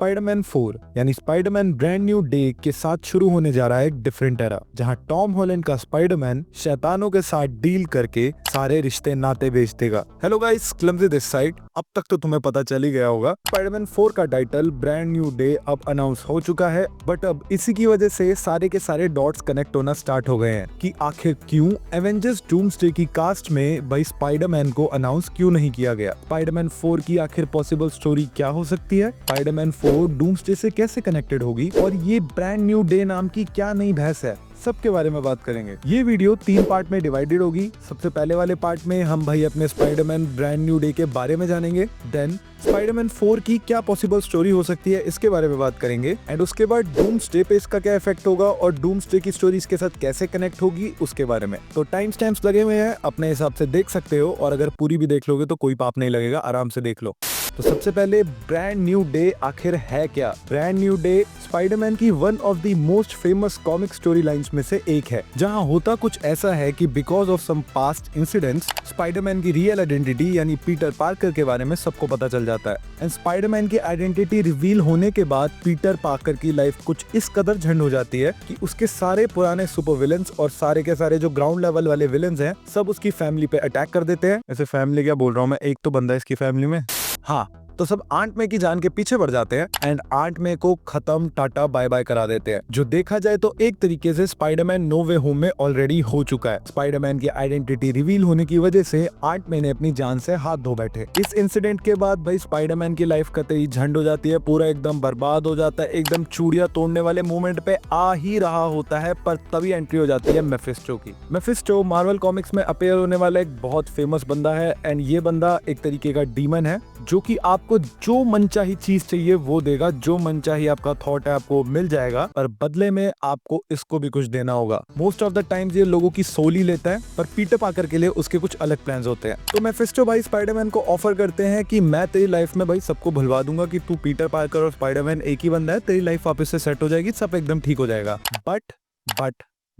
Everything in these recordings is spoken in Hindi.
स्पाइडरमैन 4 यानी स्पाइडरमैन ब्रांड न्यू डे के साथ शुरू होने जा रहा है एक डिफरेंट एरा, जहां टॉम हॉलैंड का स्पाइडरमैन शैतानों के साथ डील करके सारे रिश्ते नाते बेच देगा। Hello guys, clumsy this side. अब तक तो तुम्हें पता चल ही गया होगा, स्पाइडरमैन 4 का टाइटल ब्रांड न्यू डे अब अनाउंस हो चुका है, बट अब इसी की वजह से सारे के सारे डॉट्स कनेक्ट होना स्टार्ट हो गए हैं कि आखिर क्यों एवेंजर्स डूम्सडे की कास्ट में भाई स्पाइडरमैन को अनाउंस क्यों नहीं किया गया। स्पाइडरमैन 4 की आखिर पॉसिबल स्टोरी क्या हो सकती है, स्पाइडरमैन 4 डूम्सडे से कैसे कनेक्टेड होगी, और ये ब्रांड न्यू डे नाम की क्या नई बहस है, सबके बारे में बात करेंगे। ये वीडियो 3 पार्ट में डिवाइडेड होगी। सबसे पहले वाले पार्ट में हम भाई अपने स्पाइडरमैन ब्रांड न्यू डे के बारे में जानेंगे, देन स्पाइडरमैन 4 की क्या पॉसिबल स्टोरी हो सकती है इसके बारे में बात करेंगे, एंड उसके बाद डूम्सडे पे इसका क्या इफेक्ट होगा और डूम्सडे की स्टोरी इसके साथ कैसे कनेक्ट होगी उसके बारे में। तो टाइम स्टैम्प्स लगे हुए हैं, अपने हिसाब से देख सकते हो, और अगर पूरी भी देख लोगे तो कोई पाप नहीं लगेगा, आराम से देख लो। तो सबसे पहले ब्रांड न्यू डे आखिर है क्या। ब्रांड न्यू डे स्पाइडरमैन की one of the most famous comic story lines में से एक है, जहां होता कुछ ऐसा है कि because of some past incidents Spiderman की रियल आइडेंटिटी यानी पीटर पार्कर के बारे में सबको पता चल जाता है, एंड स्पाइडरमैन की आइडेंटिटी रिवील होने के बाद पीटर पार्कर की लाइफ कुछ इस कदर झंड हो जाती है कि उसके सारे पुराने सुपर विलेंस और सारे के सारे जो ग्राउंड लेवल वाले विलेंस हैं सब उसकी फैमिली पे अटैक कर देते हैं। ऐसे फैमिली क्या बोल रहा हूँ मैं, एक तो बंदा है इसकी फैमिली में, हाँ, तो सब आंट मे की जान के पीछे बढ़ जाते हैं एंड आंट मे को खत्म टाटा बाय बाय करा देते हैं। जो देखा जाए तो एक तरीके से स्पाइडरमैन नो वे होम में ऑलरेडी हो चुका है। स्पाइडरमैन की आइडेंटिटी रिवील होने की वजह से आंट मे ने अपनी जान से हाथ धो बैठे। इस इंसिडेंट के बाद भाई स्पाइडरमैन की लाइफ कतई झंड हो जाती है, पूरा एकदम बर्बाद हो जाता है, एकदम चूड़ियां तोड़ने वाले मोमेंट पे आ ही रहा होता है, पर तभी एंट्री हो जाती है मेफिस्टो की। मेफिस्टो मार्वल कॉमिक्स में अपीयर होने वाला एक बहुत फेमस बंदा है, एंड ये बंदा एक तरीके का डीमन है जो कि आपको जो मनचाही चीज चाहिए वो देगा, जो मनचाही आपका थॉट है आपको मिल जाएगा, पर बदले में आपको इसको भी कुछ देना होगा। मोस्ट ऑफ द टाइम्स ये लोगों की सोल ही लेता है, पर पीटर पार्कर के लिए उसके कुछ अलग प्लान्स होते हैं। तो मेफिस्टो भाई स्पाइडरमैन को ऑफर करते हैं कि मैं तेरी लाइफ में भाई सबको भुलवा दूंगा कि तू पीटर पार्कर और स्पाइडरमैन एक ही बंदा है, तेरी लाइफ वापस से सेट हो जाएगी, सब एकदम ठीक हो जाएगा।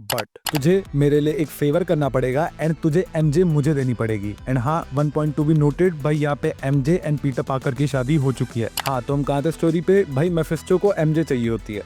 बट तुझे मेरे लिए एक फेवर करना पड़ेगा एंड तुझे एमजे मुझे देनी पड़ेगी। एंड हाँ, 1 पॉइंट टू बी नोटेड, भाई यहाँ पे एमजे एंड पीटर पार्कर की शादी हो चुकी है। हाँ, तो हम कहाँ थे स्टोरी पे, भाई मेफिस्टो को एमजे चाहिए होती है।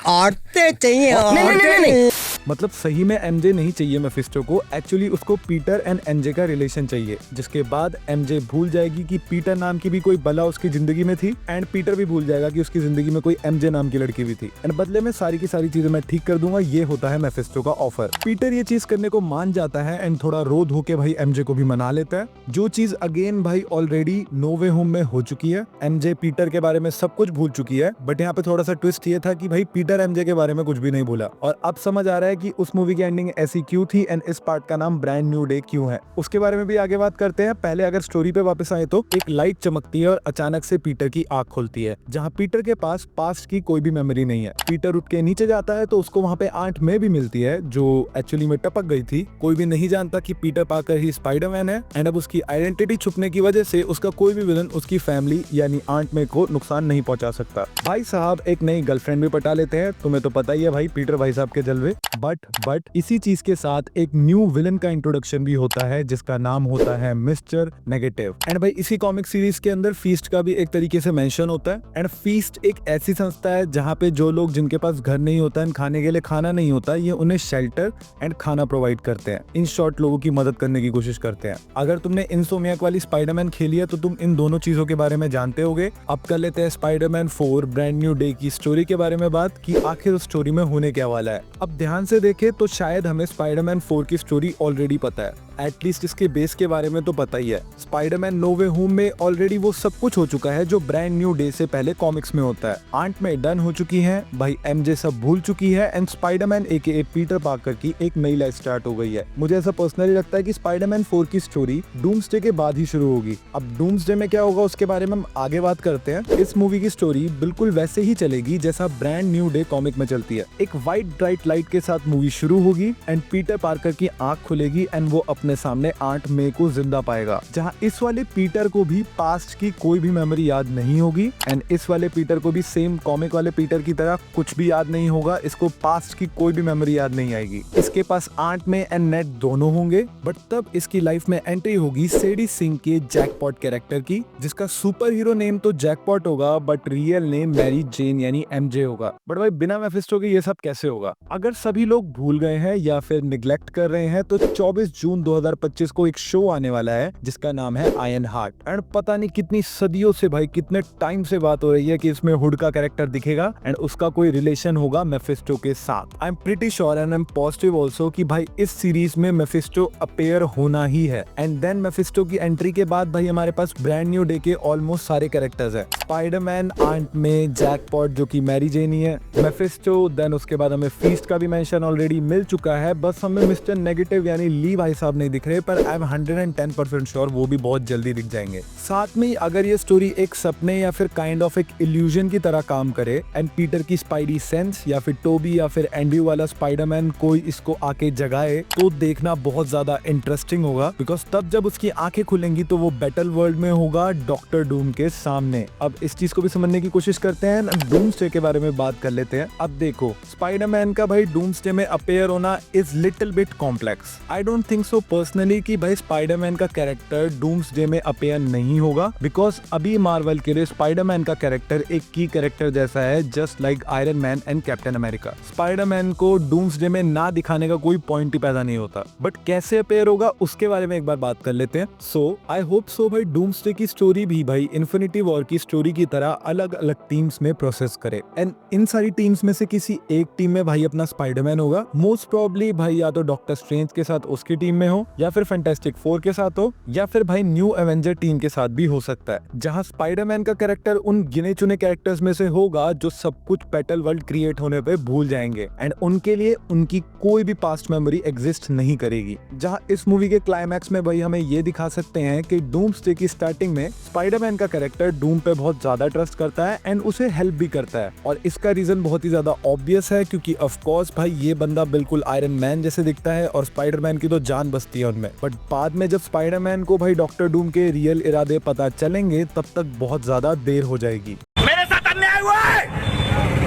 औरतें चाहिए, नहीं। मतलब सही में एमजे नहीं चाहिए मेफिस्टो को, एक्चुअली उसको पीटर एंड एमजे का रिलेशन चाहिए, जिसके बाद एमजे भूल जाएगी कि पीटर नाम की भी कोई बला उसकी जिंदगी में थी, एंड पीटर भी भूल जाएगा कि उसकी जिंदगी में कोई एमजे नाम की लड़की भी थी, एंड बदले में सारी की सारी चीजें मैं ठीक कर दूंगा। ये होता है मेफिस्टो का ऑफर। पीटर ये चीज करने को मान जाता है एंड थोड़ा रो धो के भाई एमजे को भी मना लेता है, जो चीज अगेन भाई ऑलरेडी नो वे होम में हो चुकी है। एमजे पीटर के बारे में सब कुछ भूल चुकी है, बट यहाँ पे थोड़ा सा ट्विस्ट ये था कि भाई पीटर एमजे के बारे में कुछ भी नहीं भूला, और अब समझ आ रहा है कि उस मूवी की एंडिंग ऐसी क्यों थी एंड इस पार्ट का नाम ब्रांड न्यू डे क्यों है, उसके बारे में भी आगे बात करते हैं। पहले अगर स्टोरी पे वापस आए तो एक लाइट चमकती है और अचानक से पीटर की आंख खुलती है, जहाँ पीटर के पास पास्ट की कोई भी मेमोरी नहीं है। पीटर उठ के नीचे जाता है तो उसको वहाँ पे आंट में भी मिलती है, जो एक्चुअली में टपक गई थी। कोई भी नहीं जानता कि पीटर पार्कर ही स्पाइडरमैन है, एंड अब उसकी आइडेंटिटी छुपने की वजह से उसका कोई भी विलन उसकी फैमिली यानी आंट में को नुकसान नहीं पहुंचा सकता। भाई साहब एक नई गर्लफ्रेंड भी पटा लेते हैं, तुम्हें तो पता ही है भाई पीटर भाई साहब के जलवे। बट इसी चीज के साथ एक न्यू विलन का इंट्रोडक्शन भी होता है, जिसका नाम होता है मिस्टर नेगेटिव। एंड भाई इसी कॉमिक सीरीज के अंदर फीस्ट का भी एक तरीके से मेंशन होता है, एंड फीस्ट एक ऐसी संस्था है जहाँ पे जो लोग जिनके पास घर नहीं होता है, खाने के लिए खाना नहीं होता, ये उन्हें शेल्टर एंड खाना प्रोवाइड करते हैं। इन शॉर्ट लोगों की मदद करने की कोशिश करते हैं। अगर तुमने इनसोमियाक वाली स्पाइडरमैन खेली है तो तुम इन दोनों चीजों के बारे में जानते होगे। अब कर लेते हैं स्पाइडरमैन 4 ब्रांड न्यू डे की स्टोरी के बारे में बात, कि आखिर उस स्टोरी में होने क्या वाला है। अब ध्यान से देखे तो शायद हमें स्पाइडरमैन 4 की स्टोरी ऑलरेडी पता है, एटलीस्ट इसके बेस के बारे में तो पता ही है। स्पाइडरमैन नो वे होम में ऑलरेडी वो सब कुछ हो चुका है जो ब्रांड न्यू डे से पहले कॉमिक्स में होता है। आंट में डन हो चुकी है, भाई एमजे सब भूल चुकी है, and Spiderman aka Peter Parker की एक नई लाइफ स्टार्ट हो गई है। मुझे ऐसा पर्सनली लगता है कि स्पाइडरमैन 4 की स्टोरी डूम्सडे के बाद ही शुरू होगी। अब डूम्सडे में क्या होगा उसके बारे में हम आगे बात करते हैं। इस मूवी की स्टोरी बिल्कुल वैसे ही चलेगी जैसा ब्रांड न्यू डे कॉमिक में चलती है। एक व्हाइट ब्राइट लाइट के साथ मूवी शुरू होगी एंड पीटर पार्कर की आंख खुलेगी एंड वो अपने आमने सामने 8 मई को जिंदा पाएगा, जहां इस वाले पीटर को भी पास्ट की कोई भी मेमोरी याद नहीं होगी एंड इस वाले पीटर को भी सेम कॉमिक वाले पीटर की तरह कुछ भी याद नहीं होगा। इसको पास्ट की कोई भी मेमोरी याद नहीं आएगी। इसके पास आंट में एंड नेट दोनों होंगे, बट तब इसकी लाइफ में एंट्री होगी सेडी सिंह के जैकपॉट कैरेक्टर की, जिसका सुपर हीरो नेम तो जैकपॉट होगा but real name Mary Jane यानी एमजे होगा। बट भाई बिना मेफिस्टो के ये सब कैसे होगा? अगर सभी लोग भूल गए हैं या फिर निग्लेक्ट कर रहे हैं तो 24 जून 2025 को एक शो आने वाला है जिसका नाम है आयरन हार्ट एंड पता नहीं कितनी सदियों से भाई कितने टाइम से बात हो रही है कि इसमें हुड का कैरेक्टर दिखेगा एंड उसका कोई रिलेशन होगा मेफिस्टो के साथ। I am pretty sure and I am positive also कि भाई इस सीरीज में मेफिस्टो अपीयर होना ही है। एंड देन मेफिस्टो की एंट्री के बाद भाई हमारे पास ब्रांड न्यू डे के ऑलमोस्ट सारे कैरेक्टर्स है। स्पाइडरमैन, आंट में, जैकपॉट जो कि मैरी जेन ही है, मेफिस्टो, देन उसके बाद हमें फीस्ट का भी मेंशन ऑलरेडी मिल चुका है। बस हमें मिस्टर नेगेटिव यानी ली भाई साहब नहीं दिख रहे, पर आई एम 110% श्योर वो भी बहुत जल्दी दिख जाएंगे। साथ में अगर ये स्टोरी एक सपने या फिर काइंड ऑफ एक इल्यूजन की तरह काम करे एंड पीटर की स्पाइडी सेंस या फिर टोबी या फिर एंड्रयू वाला स्पाइडरमैन कोई इसको आके जगाए तो देखना बहुत ज्यादा इंटरेस्टिंग होगा, बिकॉज तब जब उसकी आंखें खुलेंगी तो वो बैटल वर्ल्ड में होगा डॉक्टर डूम के सामने। अब इस चीज को भी समझने की कोशिश करते हैं, डूम्सडे के बारे में बात कर लेते हैं। अब देखो स्पाइडरमैन का भाई डूम्सडे में अपीयर होना is little bit complex. I don't think so personally कि भाई स्पाइडरमैन का कैरेक्टर डूम्सडे में अपीयर नहीं होगा, बिकॉज अभी मार्वल के लिए स्पाइडरमैन का कैरेक्टर एक की कैरेक्टर जैसा है, just like iron man and captain America. Spiderman को डूम्सडे में ना दिखाने का कोई पॉइंट ही पैदा नहीं होता, बट कैसे अपीयर होगा उसके बारे में एक बार बात कर लेते हैं। सो आई होप सो भाई डूम्सडे की स्टोरी भी भाई इन्फिनिटी वॉर की स्टोरी की तरह अलग अलग टीम्स में प्रोसेस करे एंड इन सारी टीम्स में से किसी एक टीम में भाई अपना स्पाइडरमैन होगा। मोस्ट प्रोबेबली भाई या तो डॉक्टर स्ट्रेंज के साथ उसकी टीम में हो, या फिर फैंटास्टिक फोर के साथ हो, या फिर भाई न्यू एवेंजर टीम के साथ भी हो सकता है, जहां स्पाइडरमैन का कैरेक्टर उन गिने चुने कैरेक्टर्स में से होगा जो सब कुछ बैटल वर्ल्ड क्रिएट होने पे भूल जाएंगे एंड उनके लिए उनकी कोई भी पास्ट मेमोरी एग्जिस्ट नहीं करेगी। जहां इस मूवी के क्लाइमैक्स में भाई हमें ये दिखा सकते हैं कि डूम्सडे की स्टार्टिंग में स्पाइडरमैन का कैरेक्टर डूम पे बहुत ज्यादा ट्रस्ट करता है एंड उसे हेल्प भी करता है, और इसका रीजन बहुत ही ज्यादा ऑब्वियस है क्योंकि ऑफ कोर्स भाई ये बंदा बिल्कुल आयरन मैन जैसे दिखता है और स्पाइडरमैन की तो जान बसती है उनमें। बट बाद में जब स्पाइडरमैन को भाई डॉक्टर डूम के रियल इरादे पता चलेंगे तब तक बहुत ज्यादा देर हो जाएगी। मेरे साथ अन्याय हुआ है,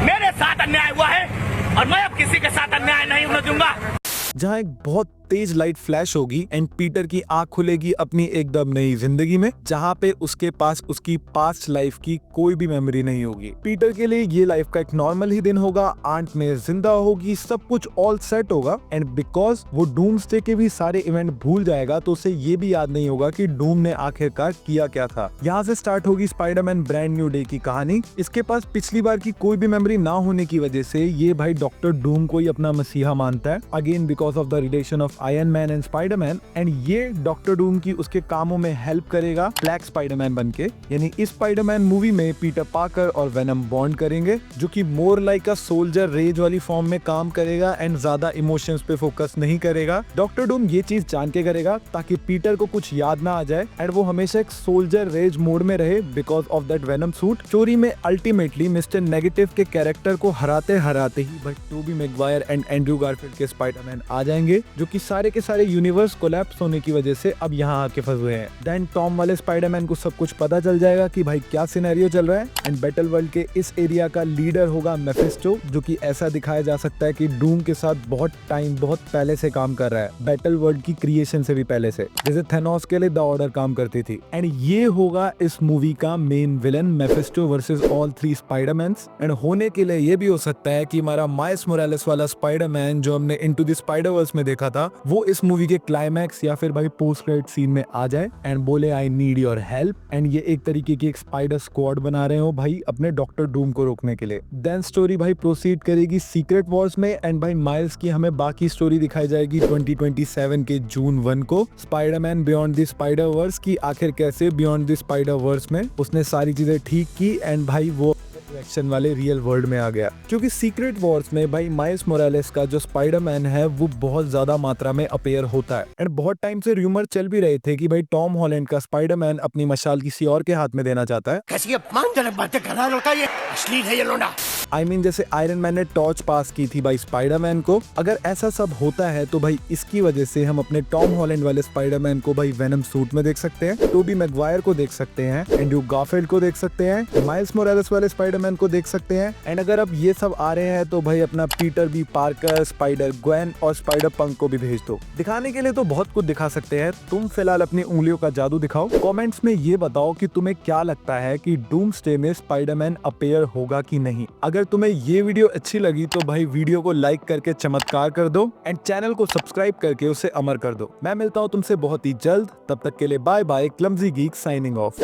मेरे साथ अन्याय हुआ है और मैं अब किसी के साथ अन्याय नहीं होने दूंगा। जहाँ एक बहुत तेज लाइट फ्लैश होगी एंड पीटर की आंख खुलेगी अपनी एकदम नई जिंदगी में, जहाँ पे उसके पास उसकी पास्ट लाइफ की कोई भी मेमोरी नहीं होगी। पीटर के लिए ये लाइफ का एक नॉर्मल ही दिन होगा, आंट में जिंदा होगी, सब कुछ ऑल सेट होगा एंड बिकॉज वो डूम्सडे के भी सारे इवेंट भूल जाएगा तो उसे ये भी याद नहीं होगा कि डूम ने आखिरकार किया क्या था। यहाँ से स्टार्ट होगी स्पाइडरमैन ब्रांड न्यू डे की कहानी। इसके पास पिछली बार की कोई भी मेमोरी ना होने की वजह से ये भाई डॉक्टर डूम को ही अपना मसीहा मानता है, again because of the relation of iron man and Spiderman, and ये डॉक्टर डूम की उसके कामों में हेल्प करेगा ब्लैक स्पाइडरमैन बनके। यानी इस स्पाइडरमैन मूवी में पीटर पार्कर और वेनम बॉन्ड करेंगे, जो कि more like a soldier rage वाली फॉर्म में काम करेगा एंड ज्यादा इमोशंस पे फोकस नहीं करेगा। डॉक्टर डूम ये चीज जान के करेगा ताकि पीटर को कुछ याद ना आ जाए एंड वो हमेशा एक सोल्जर रेज मोड में रहे because of that Venom suit. Story में अल्टीमेटली मिस्टर नेगेटिव के कैरेक्टर को हराते हराते ही भाई Tobey Maguire and Andrew Garfield के स्पाइडरमैन आ जाएंगे, जो कि सारे के सारे यूनिवर्स कोलैप्स होने की वजह से अब यहाँ आके फंसे हुए हैं। देन टॉम वाले स्पाइडरमैन को सब कुछ पता चल जाएगा कि भाई क्या सिनेरियो चल रहा है एंड बैटल वर्ल्ड के इस एरिया का लीडर होगा मेफिस्टो, जो कि ऐसा दिखाया जा सकता है कि डूम के साथ बहुत पहले से काम कर रहा है, बैटल वर्ल्ड की क्रिएशन से भी पहले से, जैसे थेनोस के लिए द ऑर्डर काम करती थी। एंड ये होगा इस मूवी का main villain, Mephisto versus all 3 Spider-Man's. And होने के लिए ये भी हो सकता है कि हमारा माइल्स मोरालेस वाला स्पाइडरमैन जो हमने इनटू द स्पाइडरवर्स में देखा था वो इस मूवी के क्लाइमैक्स या फिर भाई पोस्ट क्रेडिट सीन में आ जाए एंड बोले I need your help, and ये एक तरीके की एक स्पाइडर स्क्वाड बना रहे हो भाई अपने डॉक्टर डूम को रोकने के लिए। देन स्टोरी भाई प्रोसीड करेगी सीक्रेट वॉर्स में एंड भाई माइल्स की हमें बाकी स्टोरी दिखाई जाएगी 2027 के जून 1 को, स्पाइडरमैन बियॉन्ड द स्पाइडरवर्स की आखिर कैसे बियॉन्ड द स्पाइडरवर्स में उसने सारी चीजें ठीक की एंड भाई वो एक्शन वाले रियल वर्ल्ड में आ गया, क्योंकि सीक्रेट वॉर्स में भाई माइल्स मोरालेस का जो स्पाइडरमैन है वो बहुत ज्यादा मात्रा में अपीयर होता है। एंड बहुत टाइम से रूमर चल भी रहे थे कि भाई टॉम हॉलैंड का स्पाइडरमैन अपनी मशाल किसी और के हाथ में देना चाहता है। कैसी अपमानजनक बातें कर रहा है लड़का, ये अश्लील है ये लोंडा। जैसे आयरन मैन ने टॉर्च पास की थी भाई स्पाइडरमैन को। अगर ऐसा सब होता है तो भाई इसकी वजह से हम अपने टॉम हॉलैंड वाले स्पाइडरमैन को भाई वेनम सूट में देख सकते हैं, टोबी मैगवायर को देख सकते हैं, एंड्रू गारफील्ड को देख सकते हैं, माइल्स मोरालेस वाले स्पाइडरमैन को देख सकते हैं। एंड अगर अब ये सब आ रहे हैं तो भाई अपना Peter B Parker, Spider Gwen और स्पाइडर पंक को भी भेज दो। दिखाने के लिए तो बहुत कुछ दिखा सकते हैं, तुम फिलहाल अपनी उंगलियों का जादू दिखाओ। कमेंट्स में ये बताओ कि तुम्हें क्या लगता है कि डूम्सडे में स्पाइडरमैन अपीयर होगा कि नहीं। अगर तुम्हें ये वीडियो अच्छी लगी तो भाई वीडियो को लाइक करके चमत्कार कर दो एंड चैनल को सब्सक्राइब करके उसे अमर कर दो। मैं मिलता हूँ तुमसे बहुत ही जल्द, तब तक के लिए bye bye. Clumsy geek signing of.